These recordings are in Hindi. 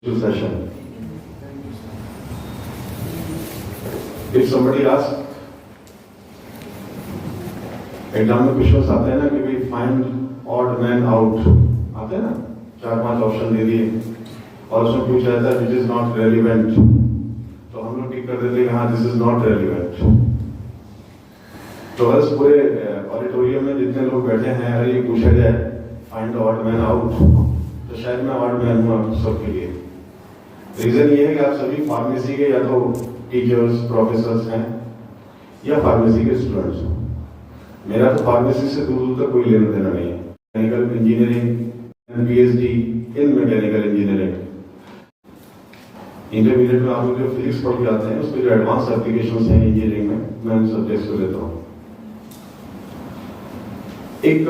session. If somebody asks, exam में क्वेश्चन आते हैं ना कि भाई फाइंड ऑड मैन आउट, आते हैं ना, 4-5 ऑप्शन दे दिए और उसमें पूछा जाता है विच इज नॉट रेलिवेंट, तो हम लोग टिक कर देते हैं हाँ दिस इज नॉट रेलिवेंट। तो बस पूरे ऑडिटोरियम में जितने लोग बैठे हैं अगर ये पूछा जाए फाइंड ऑड मैन आउट, तो शायद मैं ऑड मैन हूँ आप सबके लिए। रीजन ये है कि आप सभी फार्मेसी के या तो टीचर्स प्रोफेसर्स हैं या फार्मेसी के स्टूडेंट्स हैं। मेरा तो फार्मेसी से दूर दूर तक कोई लेना देना नहीं है। Mechanical engineering PhD in mechanical engineering. Intermediate में आप लोग जो फिजिक्स पढ़ के आते हैं उसके जो एडवांस एप्लीकेशंस हैं इंजीनियरिंग में मैं उन सब्जेक्ट्स को लेता हूँ। एक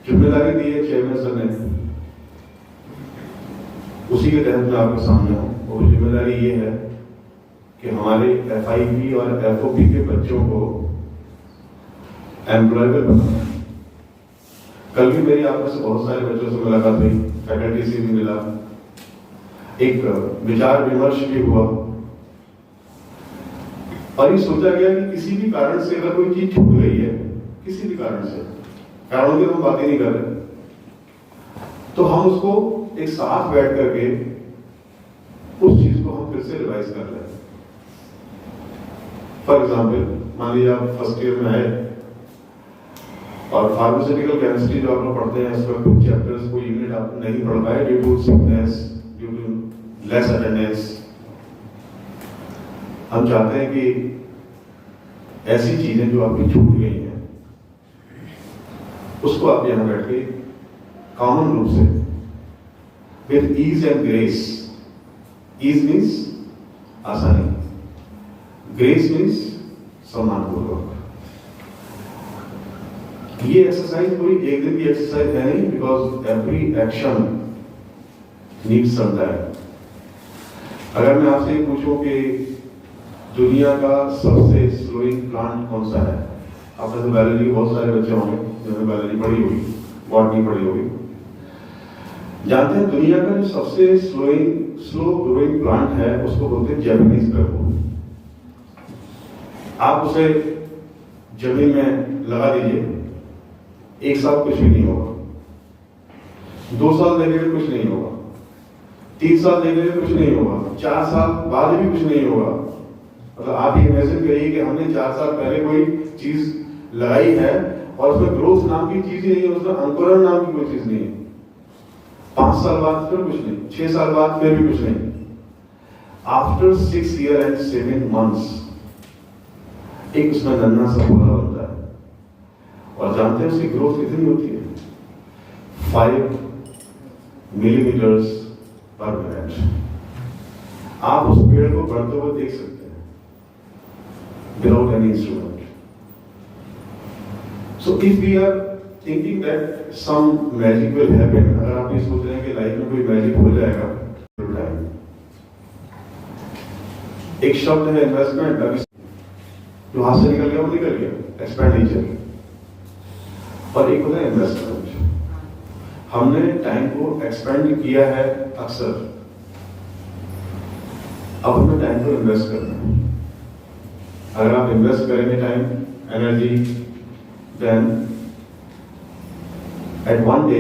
जिम्मेदारी दी है चेयरमैन सर ने, उसी के तहत मैं आपके सामने हूँ। और जिम्मेदारी ये है कि हमारे एफआईपी और एफओपी के बच्चों को एम्प्लॉयबल बनाना। कल भी मेरी आप में से बहुत सारे बच्चों से मुलाकात हुई, फैकल्टी से भी मिला, एक विचार विमर्श भी हुआ और ये सोचा गया कि किसी भी कारण से अगर कोई चीज छूट गई है, किसी भी कारण से, कारणों की हम बात ही नहीं कर रहे, तो हम उसको एक साथ बैठ करके उस चीज को हम फिर से रिवाइज कर लें। फॉर एग्जाम्पल मान लीजिए आप फर्स्ट ईयर में आए और फार्मास्यूटिकल केमिस्ट्री जो आप लोग पढ़ते हैं उसमें कुछ चैप्टर्स कोई यूनिट आप नहीं पढ़ पाए due to sickness, due to less attendance. हम चाहते हैं कि ऐसी चीजें जो आपकी छूट गई हैं उसको आप यहां बैठ के कॉमन रूप से with ease and grace, ease means आसानी, ग्रेस मीन्स सम्मानपूर्वक। ये एक्सरसाइज कोई एक दिन की एक्सरसाइज है नहीं, because every action needs some time. अगर मैं आपसे पूछूं कि दुनिया का सबसे स्लोइंग प्लांट कौन सा है, आपने तो बायोलॉजी बहुत सारे बच्चे होंगे जिन्होंने बायोलॉजी पढ़ी होगी, बॉटनी पढ़ी होगी, जानते हैं दुनिया का जो सबसे स्लो ग्रोइंग प्लांट है उसको बोलते हैं जैपनीज बैम्बू। आप उसे जमीन में लगा दीजिए, 1 साल कुछ भी नहीं होगा, 2 साल देखेंगे कुछ नहीं होगा, 3 साल देखेंगे कुछ नहीं होगा, 4 साल बाद भी कुछ नहीं होगा। मतलब आप ये इमेजिन करिए कि हमने 4 साल पहले कोई चीज लगाई है और उसमें ग्रोथ नाम की चीज ही नहीं है, उसमें अंकुरण नाम की कोई चीज नहीं है। 5 साल बाद फिर कुछ नहीं, 6 साल बाद फिर भी कुछ नहीं। आफ्टर 6 years and 7 months एक उसमें नन्हा सा पौधा बनता है और जानते हैं उसकी ग्रोथ कितनी होती है? 5 मिलीमीटर्स पर मिनट। आप उस पेड़ को बढ़ते हुए देख सकते हैं without any instrument. So if we are thinking that some magic will happen, अगर आप ये सोच रहे हैं कि लाइफ में कोई मैजिक हो जाएगा, एक शब्द है इन्वेस्टमेंट, अभी जो हाथ से निकल गया वो निकल गया, एक्सपेंडिचर, और एक होता है इन्वेस्टमेंट। हमने टाइम को एक्सपेंड किया है अक्सर, अब हमें टाइम को इन्वेस्ट करना है। अगर आप इन्वेस्ट करेंगे time energy, then at one day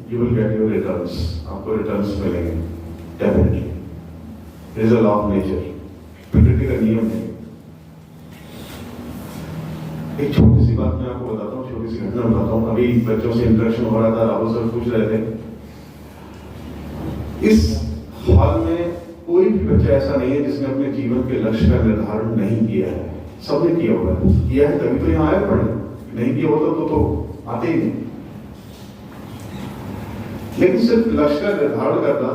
you will get your returns, आपको रिटर्न्स मिलेंगे definitely. It is a law of nature, प्रकृति का नियम है। एक छोटी सी बात मैं आपको बताता हूँ, छोटी सी घटना बताता हूँ। अभी बच्चों से इंटरेक्शन हो रहा था, राहुल सर पूछ रहे थे, इस हॉल में कोई भी बच्चा ऐसा नहीं है जिसने अपने जीवन के लक्ष्य का निर्धारण नहीं किया है। सबने किया हुआ है, किया है तभी तो यहाँ आए पढ़े, नहीं किया होता तो आते ही नहीं। लेकिन सिर्फ लक्ष्य का निर्धारण करना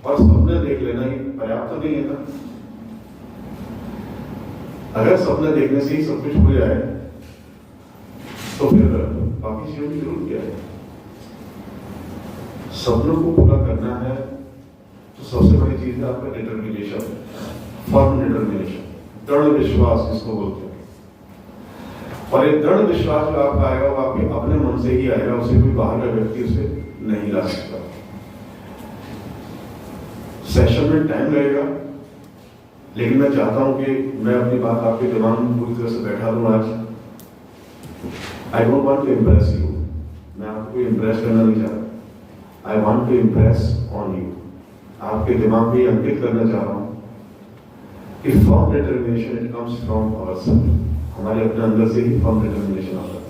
और सपने देख लेना ये पर्याप्त तो नहीं है ना। अगर सपने देखने से ही सब कुछ हो जाए तो फिर बाकी चीजों की जरूरत क्या है? सपनों को पूरा करना है तो सबसे बड़ी चीज है आपका डिटर्मिनेशन, फर्म डिटर्मिनेशन, दृढ़ विश्वास जिसको बोलते हैं। और एक दृढ़ विश्वास जो आपका आएगा वो आपके अपने मन से ही आएगा, उसे कोई बाहर का व्यक्ति उसे नहीं ला सकता। सेशन में टाइम लगेगा, लेकिन मैं चाहता हूं कि मैं अपनी बात आपके दिमाग में पूरी तरह से बैठा दूं आज। I don't want to impress you, मैं आपको इम्प्रेस करना नहीं चाहता। I want to impress on you, आपके दिमाग में अंकित करना चाह रहा हूं कि firm determination it comes from ourself, हमारे अपने अंदर से ही फर्म डिटर्मिनेशन आता है।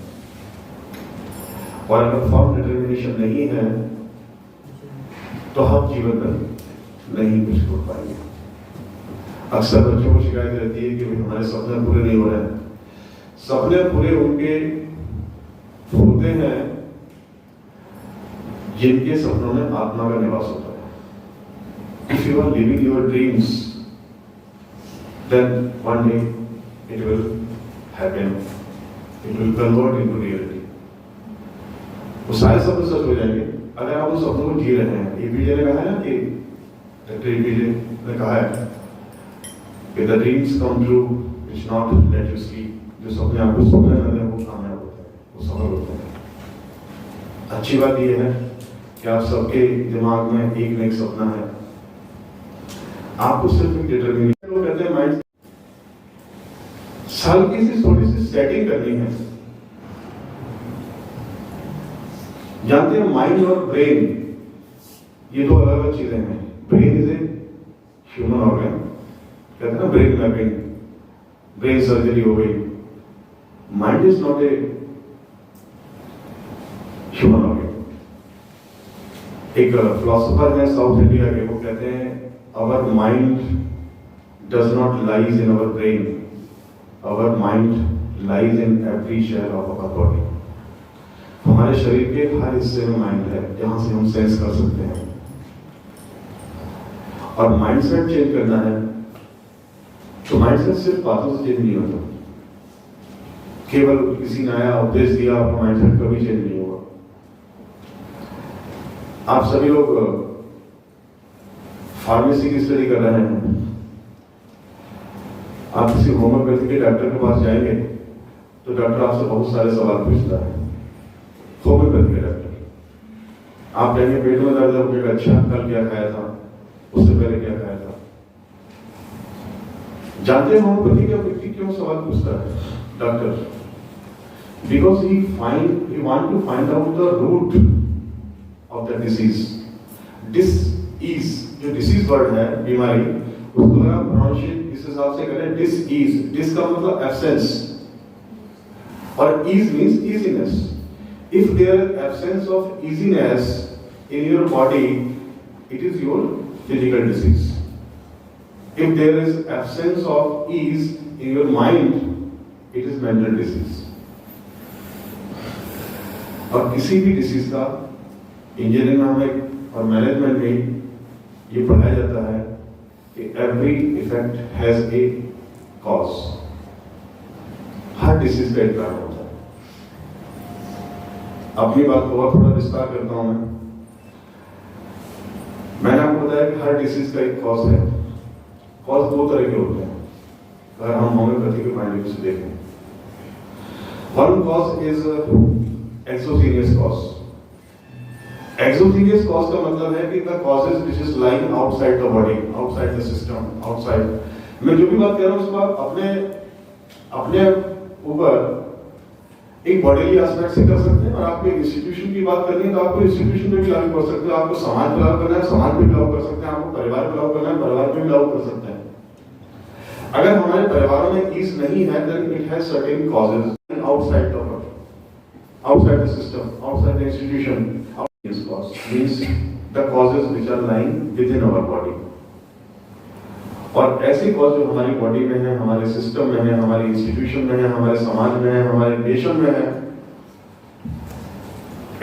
और अगर फर्म डिटर्मिनेशन नहीं है तो हम जीवन में नहीं कुछ कर पाएंगे। अक्सर बच्चों को शिकायत रहती है कि भाई हमारे सपने पूरे नहीं हो रहे हैं। सपने पूरे उनके होते हैं जिनके सपनों में आत्मा का निवास होता है। If you are living your dreams then one day it will happen, it will convert into reality। वो सारे सपने सच हो जाएंगे अगर आप उन सपनों को जी रहे हैं। एपीजे ने कहा है ना कि डॉक्टर एपीजे ने कहा है कि the dreams come true which not let you sleep, जो सपने आपको सोने न दें वो कामयाब होते हैं, वो सफल होते हैं। अच्छी बात यह है कि आप सबके दिमाग में एक न एक सपना है, आपको सिर्फ एक डिटरमिनेशन कहते हैं माइंड हल्की सी थोड़ी सी सेटिंग करनी है। जानते हैं माइंड और ब्रेन ये दो अलग अलग चीजें हैं। Brain is a human organ, कहते हैं ना ब्रेन मैपिंग, ब्रेन सर्जरी हो गई। Mind is not a human organ. एक फिलोसोफर है साउथ इंडिया के, वो कहते हैं our mind does not lies in our brain, our mind lies in every cell of our body। हमारे शरीर के हर हिस्से में माइंड है जहां से हम सेंस कर सकते हैं। और माइंडसेट चेंज करना है तो माइंडसेट सिर्फ बातों से चेंज नहीं होता, केवल किसी ने आया उपदेश दिया आपका माइंडसेट कभी चेंज नहीं होगा। आप सभी लोग फार्मेसी की स्टडी कर रहे हैं, आप किसी होम्योपैथी के डॉक्टर के पास जाएंगे तो डॉक्टर आपसे बहुत सारे सवाल पूछता है। होम्योपैथी के डॉक्टर आप जाएंगे, पेट में दर्द है, अच्छा कल क्या खाया था, उससे पहले क्या खाया था। जानते हैं होम्योपैथी का व्यक्ति क्यों सवाल पूछता है doctor? Because he want to find out the root of the disease. Dis ease जो डिसीज वर्ड है, बीमारी, उसको अगर आप प्रोनाउंसिएशन इस हिसाब से करें, डिस ईज, डिस का मतलब एब्सेंस और ease means easiness. If there is absence of easiness in your body, it is your physical disease. If there is absence of ease in your mind, it is mental disease. और किसी भी डिसीज का इंजीनियरिंग में और मैनेजमेंट में ये पढ़ाया जाता है कि every effect has a cause। Her disease का एक कारण होता है। अपनी बात को और थोड़ा विस्तार करता हूं मैंने आपको बताया कि हर डिसीज का एक कॉज है। कॉज दो तरह के होते हैं अगर हम होम्योपैथी के पॉइंट ऑफ व्यू से देखें। One cause is exogenous cause. Exogenous cause का मतलब है कि the causes which is lying outside the body, outside the system, outside. मैं जो भी बात कर रहा हूं उसको अपने ऊपर एक बॉडीली एस्पेक्ट से कर सकते हैं, और आपको एक इंस्टीट्यूशन की बात करनी है तो आपको इंस्टीट्यूशन में भी लागू कर सकते हैं, आपको समाज में लागू करना है समाज में लागू कर सकते हैं, आपको परिवार में लागू करना है परिवार में भी लागू कर सकते हैं। अगर हमारे परिवारों में ईज नहीं है then it has certain causes outside the body, outside the system, outside the institution. This cause means the causes which are lying within our body। और ऐसी कॉज जो हमारी बॉडी में है, हमारे सिस्टम में है, हमारे इंस्टीट्यूशन में है, हमारे समाज में है, हमारे नेशन में है,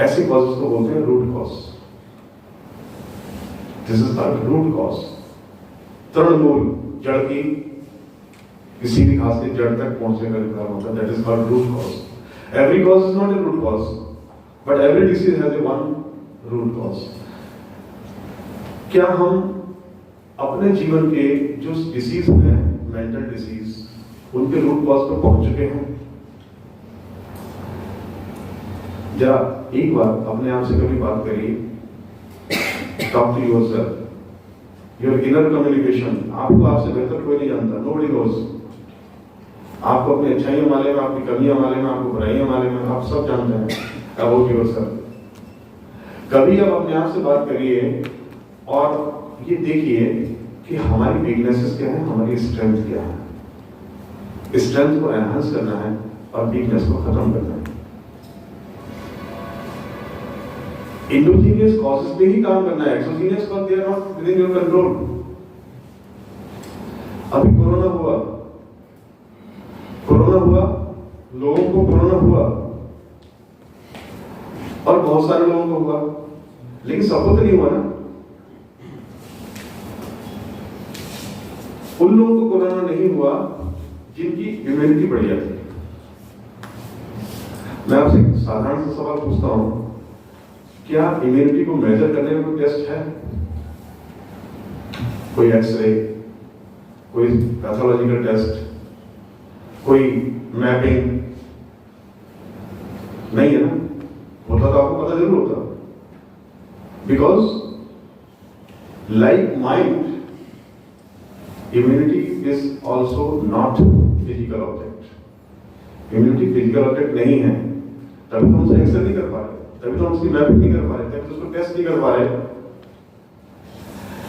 ऐसी कॉजेस को बोलते हैं root cause. This is called root cause. तृणमूल, जड़ की किसी भी घास के जड़ तक पहुंचने का कारण होता है, that is called root cause. Every cause is not a root cause, but every disease has a one root cause. क्या हम अपने जीवन के जो डिसीज हैं, मेंटल डिसीज, उनके रूट कॉज पर पहुंच चुके हैं? जरा एक बार अपने आप से कभी बात करिए, talk to yourself. Your inner communication, आपको आपसे बेहतर कोई नहीं जानता, नोबडी नोज। आपको अपनी अच्छाइयों माले में, आपकी कमियां माले में, आपको बुराइयां माले में, आप सब जानते हैं अबाउट योरसेल्फ। कभी आप अपने आप से बात करिए और ये देखिए कि हमारी वीकनेसेस क्या है, हमारी स्ट्रेंथ क्या है। स्ट्रेंथ को एनहांस करना है और वीकनेस को खत्म करना है। इंडोजीनियस कॉजेस पे ही काम करना है, exogenous cause they are not within your control. अभी कोरोना हुआ, लोगों को कोरोना हुआ और बहुत सारे लोगों को हुआ, लेकिन सबको तो नहीं हुआ ना। उन लोगों को कोरोना नहीं हुआ जिनकी इम्यूनिटी बढ़िया थी। मैं आपसे एक साधारण सा सवाल पूछता हूं, क्या इम्यूनिटी को मेजर करने में कोई टेस्ट है? कोई एक्सरे, कोई पैथोलॉजिकल टेस्ट, कोई मैपिंग? नहीं है ना। होता तो आपको पता जरूर होता, because like mind immunity is also not physical object. Immunity physical object नहीं है, तभी तो हम उसे एक्सरे नहीं कर पा रहे, तभी तो हम उसकी मैपिंग नहीं कर पा रहे, तभी तो उसको टेस्ट नहीं कर पा रहे।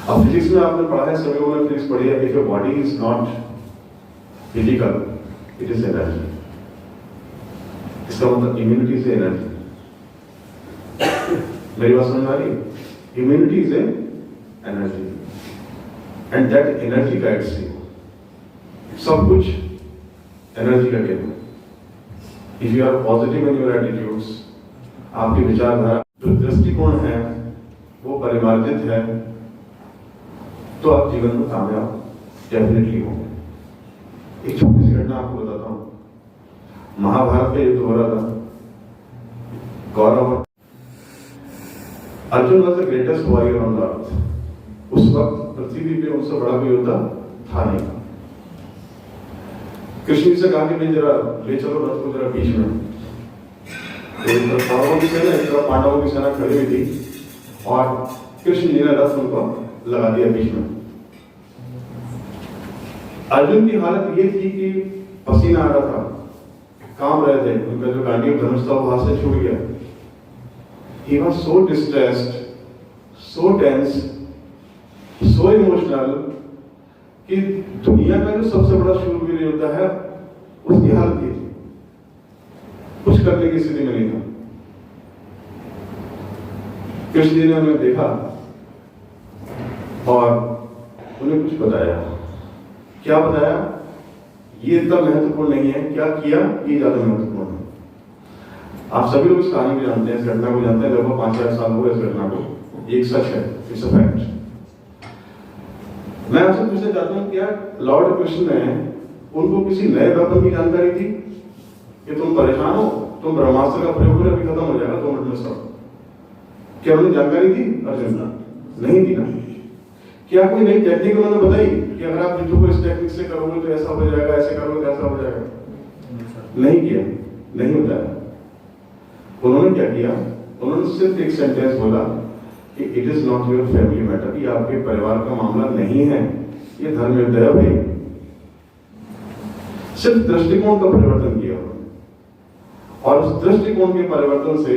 अब फिजिक्स में आपने पढ़ा है, सभी लोगों ने फिजिक्स पढ़ी है, if your body is not physical it is energy. इसका मतलब इम्यूनिटी से एनर्जी। मेरी बात समझ आ रही? Immunity is energy and that energy guides you. सब कुछ एनर्जी का गेम है। If you are positive in your attitudes, आपकी विचारधारा जो दृष्टिकोण है वो परिमार्जित है, तो आप जीवन में कामयाब डेफिनेटली होंगे। एक छोटी सी घटना आपको बताता हूं। महाभारत का युद्ध हो रहा था, Kaurav Arjun was the greatest warrior on the earth. उस वक्त पृथ्वी पे उससे बड़ा कोई योद्धा था नहीं। कृष्ण से कहा कि मैं जरा ले चलो रथ को जरा बीच में। एक तरफ कौरवों की सेना, एक तरफ पांडवों की सेना खड़ी हुई थी और कृष्ण जी ने रथ उनको लगा दिया बीच में। अर्जुन की हालत ये थी कि पसीना आ रहा था, कांप रहे थे, उनका जो गांडीव धनुष था वो हाथ से छूट गया। He was so distressed, so tense, so emotional कि दुनिया का जो सबसे बड़ा शूरवीर योद्धा है उसकी हालत ये थी, कुछ करने की स्थिति में नहीं था। कृष्ण जी ने उन्हें देखा और उन्हें कुछ बताया। क्या बताया? ये इतना महत्वपूर्ण नहीं है, क्या किया ये ज्यादा महत्वपूर्ण है। आप सभी लोग इस कहानी को जानते हैं, इस घटना को जानते हैं। लगभग 5-4 साल हुए इस घटना को। एक सच है, इट्स अ फैक्ट। मैं आपसे पूछना चाहता हूं, क्या लॉर्ड कृष्ण ने उनको किसी नए वेपन की जानकारी थी कि तुम परेशान हो, तुम ब्रह्मास्त्र का प्रयोग करो, अभी खत्म हो जाएगा 2 मिनट में सब? क्या उन्हें जानकारी थी अर्जुन? नहीं थी ना। क्या कोई नई टेक्निक उन्होंने बताई कि अगर आप युद्ध को इस टेक्निक से करोगे तो ऐसा हो जाएगा, ऐसे करोगे तो ऐसा हो जाएगा? नहीं किया, नहीं बताया। उन्होंने क्या किया? उन्होंने सिर्फ एक सेंटेंस बोला कि it is not your family matter, ये आपके परिवार का मामला नहीं है, ये धर्म युद्ध है भाई। सिर्फ दृष्टिकोण का परिवर्तन किया और उस दृष्टिकोण के परिवर्तन से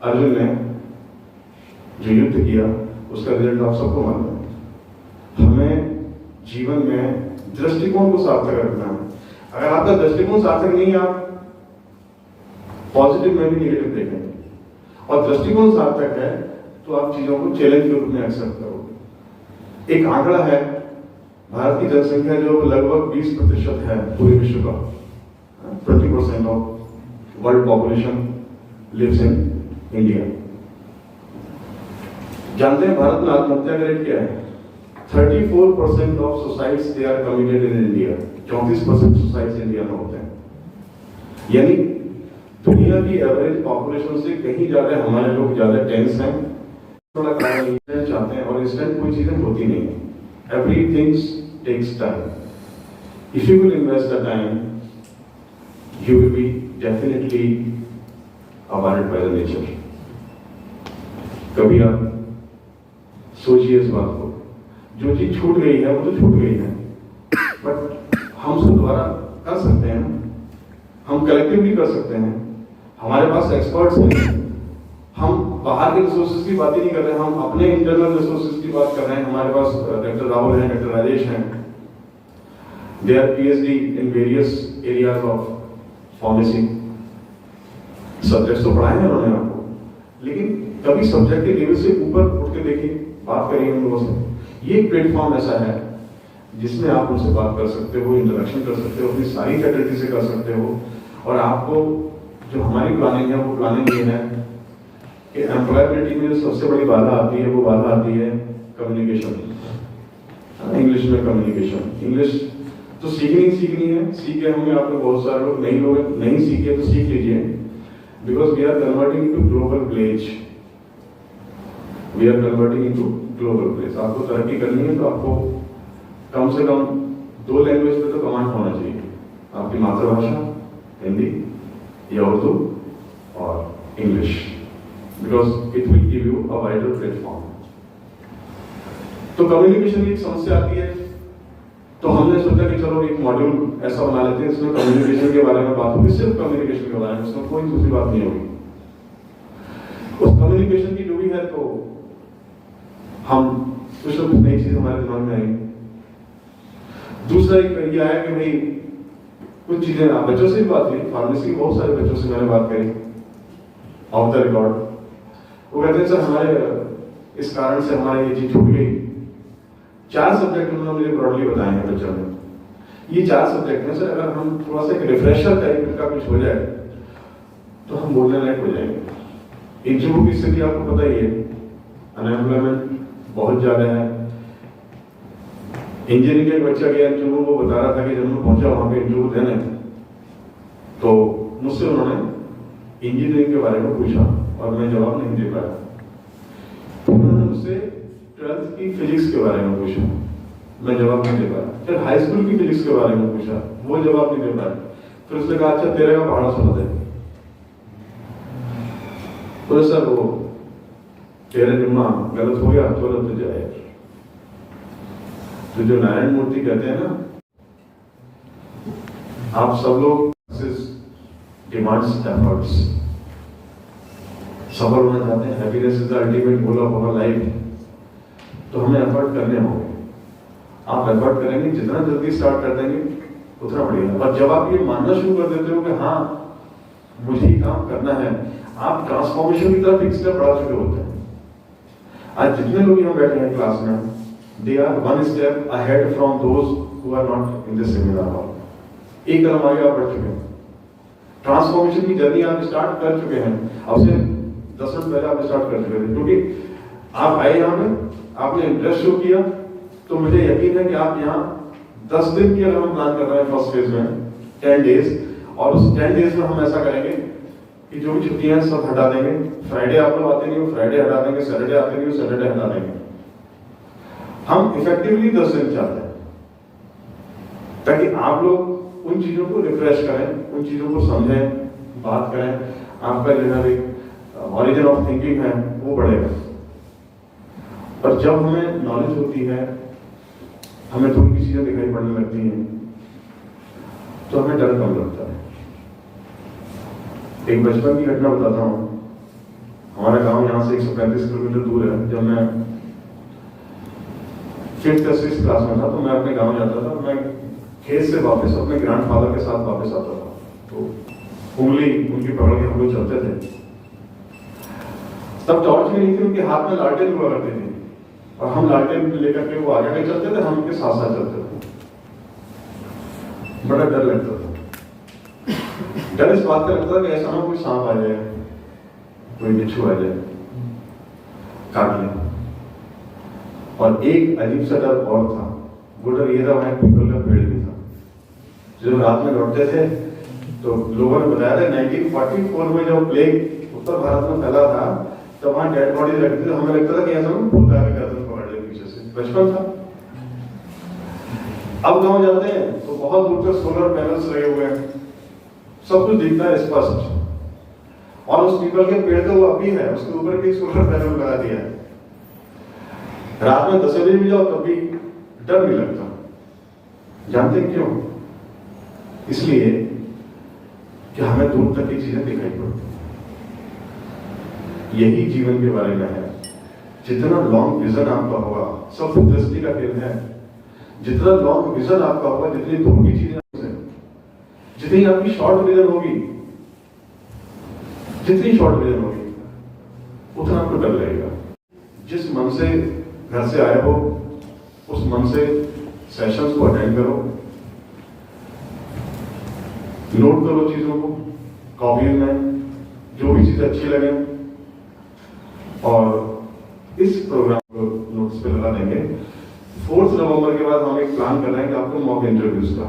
अर्जुन ने जो युद्ध किया उसका रिजल्ट आप सबको मालूम है। हमें जीवन में दृष्टिकोण को सार्थक रखना है। अगर आपका दृष्टिकोण सार्थक नहीं है, आप पॉजिटिव में भी नेगेटिव देखेंगे। और दृष्टिकोण सार्थक है तो आप चीजों को चैलेंज के रूप में एक्सेप्ट करोगे। एक आंकड़ा है, भारत की जनसंख्या जो लगभग 20% है पूरे विश्व का, 20% of world population lives in India. जानते हैं भारत में आत्महत्या का रेट क्या है? 34% of suicides they are committed in India. 34% suicides India में होते हैं। यानी दुनिया की एवरेज पॉपुलेशन से कहीं ज्यादा हमारे लोग ज्यादा टेंस हैं, थोड़ा काम चाहते हैं और इंस्टेंट कोई चीजें होती नहीं है। Everything takes time. If you will invest the time you will be definitely awarded by the nature. कभी आप सोचिए इस बात को जो चीज छूट गई है वो तो छूट गई है, बट हम उसको दोबारा कर सकते हैं, हम कलेक्टिवली कर सकते हैं। हमारे पास एक्सपर्ट्स हैं, हम बाहर के रिसोर्सेज की बात ही नहीं कर रहे हैं, हम अपने इंटरनल रिसोर्सेज की बात कर रहे हैं। हमारे पास डॉक्टर राहुल हैं, डॉक्टर राजेश हैं, they are PhD in various areas of pharmacy, subjects तो पढ़ाए हैं उन्होंने आपको, लेकिन कभी सब्जेक्ट के लेवल से ऊपर उठ के देखिए, बात करिए उन लोगों से। ये प्लेटफॉर्म ऐसा है जिसमें आप उनसे बात कर सकते हो, इंटरेक्शन कर सकते हो, अपनी सारी फैकल्टी से कर सकते हो। और आपको जो हमारी प्लानिंग है वो प्लानिंग ये है कि एम्प्लॉयबिलिटी में जो सबसे बड़ी बाधा आती है वो बाधा आती है कम्युनिकेशन, इंग्लिश में कम्युनिकेशन। इंग्लिश तो सीखनी है, सीखे होंगे आप लोग, बहुत सारे लोग नहीं सीखे तो सीख लीजिए, because we are converting into global village, we are converting into global village. आपको तरक्की करनी है तो आपको कम से कम 2 लैंग्वेज पे तो कमांड होना चाहिए, आपकी मातृभाषा हिंदी या उर्दू और English, because it will give you a wider platform. तो कम्युनिकेशन की एक समस्या आती है, तो हमने सोचा कि चलो एक मॉड्यूल ऐसा बना लेते हैं इसमें कम्युनिकेशन के बारे में बात होगी, सिर्फ कम्युनिकेशन के बारे में, उसमें कोई दूसरी बात नहीं होगी। उस कम्युनिकेशन की जो भी है तो हम कुछ ना कुछ नई चीज हमारे दिमाग में आएगी। दूसरा एक ये आया कि भाई कुछ चीजें, बच्चों से भी बात हुई, फार्मेसी के बहुत सारे बच्चों से मैंने बात करी ऑफ द रिकॉर्ड। वो कहते हैं सर हमारे इस कारण से हमारी ये चीज छूट गई। 4 सब्जेक्ट उन्होंने मुझे ब्रॉडली बताए हैं बच्चों ने। ये 4 सब्जेक्ट हैं सर, अगर हम थोड़ा सा एक रिफ्रेशर टाइप का कुछ हो जाए तो हम बोलने लायक हो जाएंगे। इंटरव्यू की स्थिति आपको पता ही है, अनएम्प्लॉयमेंट बहुत ज्यादा है। इंजीनियरिंग का एक बच्चा गया इंटरव्यू, वो बता रहा था कि जब मैं पहुंचा वहां पे इंटरव्यू देने तो मुझसे उन्होंने इंजीनियरिंग के बारे में पूछा और मैं जवाब नहीं दे पाया। तो उन्होंने मुझसे 12th की फिजिक्स के बारे में पूछा, मैं जवाब नहीं दे पाया। फिर हाई स्कूल की फिजिक्स के बारे में पूछा, वो जवाब नहीं दे पाया। फिर उसने कहा अच्छा तेरे का पहाड़ा सुना दे। तो सर वो तेरे जुम्मा गलत हो गया तो गलत हो जाए। तो जो नारायण मूर्ति कहते हैं ना, आप सब लोग डिमांड्स एफर्ट्स, सफल होना चाहते हैं, happiness is the ultimate goal of our life, तो हमें एफर्ट करने होंगे। आप एफर्ट करेंगे, जितना जल्दी स्टार्ट कर देंगे उतना बढ़िया। और जब आप ये मानना शुरू कर देते हो कि हाँ मुझे ही काम करना है, आप ट्रांसफॉर्मेशन की तरफ एक स्टेप बढ़ा चुके होते हैं। आज जितने लोग यहाँ बैठे हैं क्लास में, they are one step ahead from those who are not in this seminar hall. एक कदम आगे आप बढ़ चुके हैं, ट्रांसफॉर्मेशन की जर्नी आप स्टार्ट कर चुके हैं। अब से 10 मिनट पहले आप स्टार्ट कर चुके थे, क्योंकि आप आए यहाँ पे, आपने इंटरेस्ट शो किया, तो मुझे यकीन है कि आप यहाँ 10 दिन की अगर हम प्लान कर रहे हैं फर्स्ट फेज में 10 डेज, और उस 10 डेज में हम ऐसा करेंगे कि जो भी छुट्टियां हैं सब हटा देंगे। फ्राइडे आप लोग आते नहीं हो, फ्राइडे हटा देंगे, सैटरडे आते नहीं हो, सैटरडे हटा देंगे। हम इफेक्टिवली 10 दिन चाहते हैं ताकि आप लोग उन चीजों को रिफ्रेश करें, उन चीजों को समझें, बात करें, आपका जो है ऑरिजिन ऑफ थिंकिंग है वो बढ़ेगा। और जब हमें नॉलेज होती है, हमें थोड़ी सी चीजें दिखाई पड़ने लगती हैं, तो हमें डर कम लगता है। एक बचपन की घटना बताता हूँ। हमारा गांव यहाँ से 135 किलोमीटर दूर है। जब मैं 5th या 6th क्लास में था तो मैं अपने गांव जाता था। मैं खेत से वापस अपने ग्रैंडफादर के साथ वापस आता था, तो उंगली उनकी पकड़ के हम लोग चलते थे। तब टॉर्च भी नहीं थी, उनके हाथ में लालटेन हुआ करती थी, और हम लालटेन लेकर के वो आगे चलते थे, हम उनके साथ साथ चलते थे। बड़ा डर लगता था। डर इस बात का लगता था कि ऐसा ना कोई सांप आ जाए, कोई बिच्छू आ जाए, काट ले। और एक अजीब सा डर और था। वो डर ये था, वहां पीपल का पेड़ भी था। जब रात में लौटते थे तो लोगों ने बताया था 1944 में जब प्लेग उत्तर भारत में फैला था, तब वहां डेड बॉडी रखती थी। हमें लगता था कि ऐसा भूत आके गर्दन पकड़ ले पीछे से। बचपन था। अब गांव जाते हैं तो बहुत दूर तक सोलर पैनल्स लगे हुए हैं, सब कुछ दिखता है स्पष्ट। और उस पीपल के पेड़ तो वो अभी है, उसके ऊपर भी सोलर पैनल लगा दिया है। रात में 10 बजे भी जाओ तब भी डर नहीं लगता। जानते हैं क्यों? इसलिए कि हमें दूर तक की चीजें दिखाई पड़ती। यही जीवन के बारे में है। जितना लॉन्ग विजन आपका होगा, सब दृष्टि का खेल है। जितना लॉन्ग विजन आपका होगा, जितनी दूर की चीजें, जितनी आपकी शॉर्ट विजन होगी, जितनी शॉर्ट विजन होगी उतना आपको डर लगेगा। जिस मन से घर से आए हो उस मन से सेशंस को अटेंड करो, नोट करो चीजों को कॉपी में, जो भी चीजें अच्छी लगे, और इस प्रोग्राम को नोट्स पे लगा देंगे। 4 नवंबर के बाद हम एक प्लान कर रहे हैं कि आपको मॉक इंटरव्यूज का,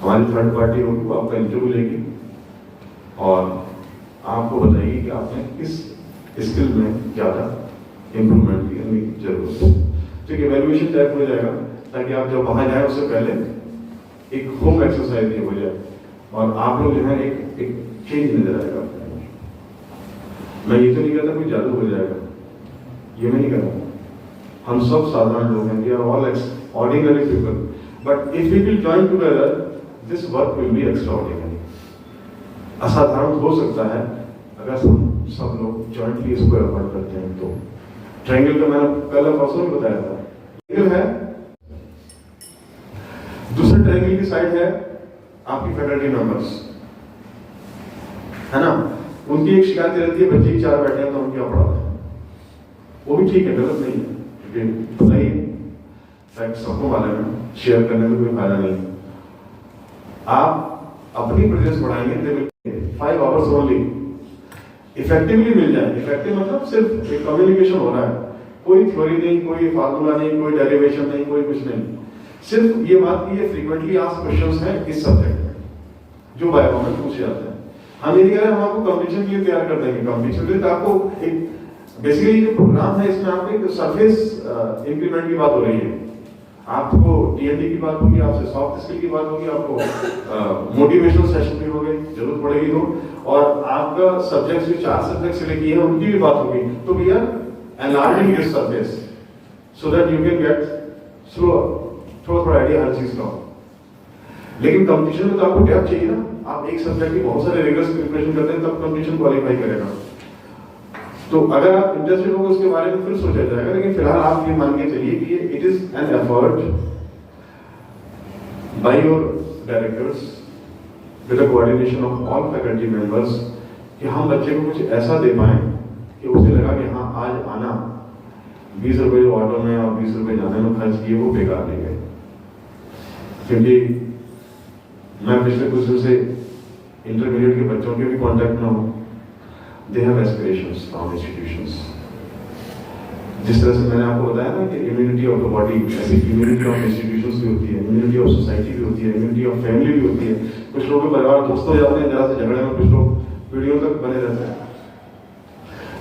हमारी थर्ड पार्टी होगी, वो आपका इंटरव्यू लेगी और आपको बताइए कि आपने किस स्किल में ज्यादा इंप्रूवमेंट करने की जरूरत है। ठीक है, वैल्यूएशन टाइप हो जाएगा ताकि आप जब वहां जाए उससे पहले एक होम एक्सरसाइज हो जाए और आप लोग जो है एक चेंज नजर आएगा। मैं ये तो नहीं कहता कोई जादू हो जाएगा, ये मैं नहीं कहता। हम सब साधारण लोग हैं, we are all ordinary people, but if we will join together this work will be extraordinary. असाधारण हो सकता है अगर सब लोग जॉइंटली इसको एफर्ट करते हैं। तो ट्रायंगल का मैंने पहले परसों भी बताया था, ट्रायंगल है, दूसरे ट्रायंगल की साइड है आपकी फैकल्टी मेंबर्स, है ना। उनकी एक शिकायत रहती है, बच्चे 4 बैठे हैं तो हम क्या पढ़ाते हैं। वो भी ठीक है, गलत नहीं है, लेकिन सही फैक्ट सबको मालूम है, शेयर करने में कोई फायदा नहीं है। आप अपनी प्रेजेंस बढ़ाएंगे 5 आवर्स ओनली, इफेक्टिवली मिल जाए। इफेक्टिव मतलब सिर्फ एक कम्युनिकेशन हो रहा है, कोई थ्योरी नहीं, कोई फार्मूला नहीं, कोई डेरिवेशन नहीं, कोई कुछ नहीं। सिर्फ ये बात की ये फ्रीक्वेंटली आस्क्ड क्वेश्चंस हैं इस सब्जेक्ट में जो बायो में पूछे जाते हैं। हम ये नहीं कह रहे हम आपको कंपटीशन के लिए तैयार कर देंगे। कंपटीशन के लिए तो आपको एक बेसिकली जो प्रोग्राम है इसमें आपको एक सरफेस इंक्रीमेंट की बात हो रही है। आपको टीएनडी की बात होगी, आपसे सॉफ्ट स्किल की बात होगी, आपको मोटिवेशनल सेशन भी होंगे, जरूरत पड़ेगी तो, और आपका सब्जेक्ट जो 4 सब्जेक्ट सिलेक्ट किए हैं उनकी भी बात होगी। तो we are enlarging this surface so that you can get थोड़ा आइडिया हर चीज का। लेकिन कंपटीशन में तो आपको डेप्थ चाहिए ना। आप एक सब्जेक्ट की बहुत सारे रिगरस प्रिपरेशन करते हैं तब कंपटीशन क्वालिफाई करेगा। तो अगर आप इंटरेस्टेड हो उसके बारे में फिर सोचा जाएगा, लेकिन फिलहाल आप ये मान के चलिए कि it is an effort by your directors with the coordination of all faculty members कि हम बच्चे को कुछ ऐसा दे पाए कि उसे लगा कि हाँ आज आना 20 रुपए ऑटो में और 20 रुपए जाने में खर्च किए वो बेकार नहीं गए। क्योंकि मैं पिछले कुछ दिन से इंटरमीडिएट के बच्चों के भी कांटेक्ट में हूँ। They have aspirations from institutions. जिस तरह से मैंने आपको बताया ना कि इम्यूनिटी ऑफ द बॉडी, ऐसी इम्यूनिटी ऑफ इंस्टीट्यूशंस भी होती है, इम्यूनिटी ऑफ सोसाइटी भी होती है, इम्यूनिटी ऑफ फैमिली भी होती है। कुछ लोगों के परिवार ध्वस्त हो जाते हैं जरा से झगड़े में, कुछ लोग पीढ़ियों तक बने रहते हैं।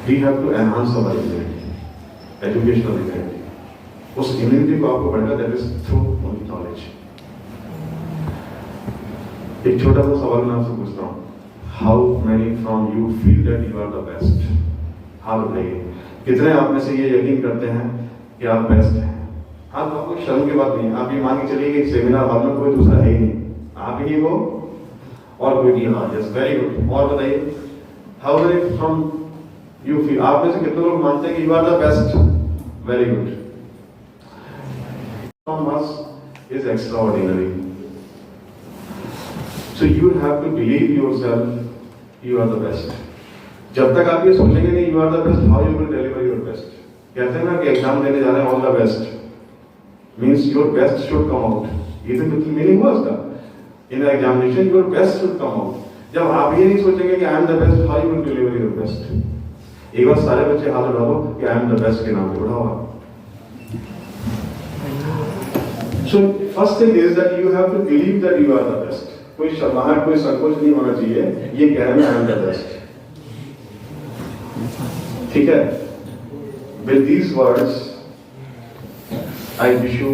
We have to enhance our immunity, educational immunity. उस इम्यूनिटी को आपको बढ़ाना, दैट इज थ्रू नॉलेज। एक छोटा सा सवाल मैं आपसे पूछता हूँ, how many from you feel that you are the best? हाँ बताइए, कितने आप में से ये यकीन करते हैं कि आप बेस्ट हैं? हाँ, तो आपको शर्म की बात नहीं है। आप ये मान के चलिए कि सेमिनार हॉल में कोई दूसरा है ही नहीं, आप ही हो और कोई नहीं। हाँ, यस, वेरी गुड। और बताइए, how many from you feel, आप में से कितने लोग मानते हैं कि you are the best? Very good. From us is extraordinary. So you have to believe yourself you are the best. जब तक आप ये सोचेंगे नहीं you are the best, how you will deliver your best? कहते हैं ना कि एग्जाम देने जा रहे हैं all the best, means your best should come out. ये तो बिल्कुल मीनिंग हुआ उसका। In the examination your best should come out. जब आप ये नहीं सोचेंगे कि I am the best, how you will deliver your best? एक बार सारे बच्चे हाथ उठा दो कि I am the best के नाम पे उठाओ। So first thing is that you have to believe that you are the best. कोई शर्माहट, कोई संकोच नहीं होना चाहिए ये कहने में आई एम द बेस्ट। ठीक है, with these words I wish you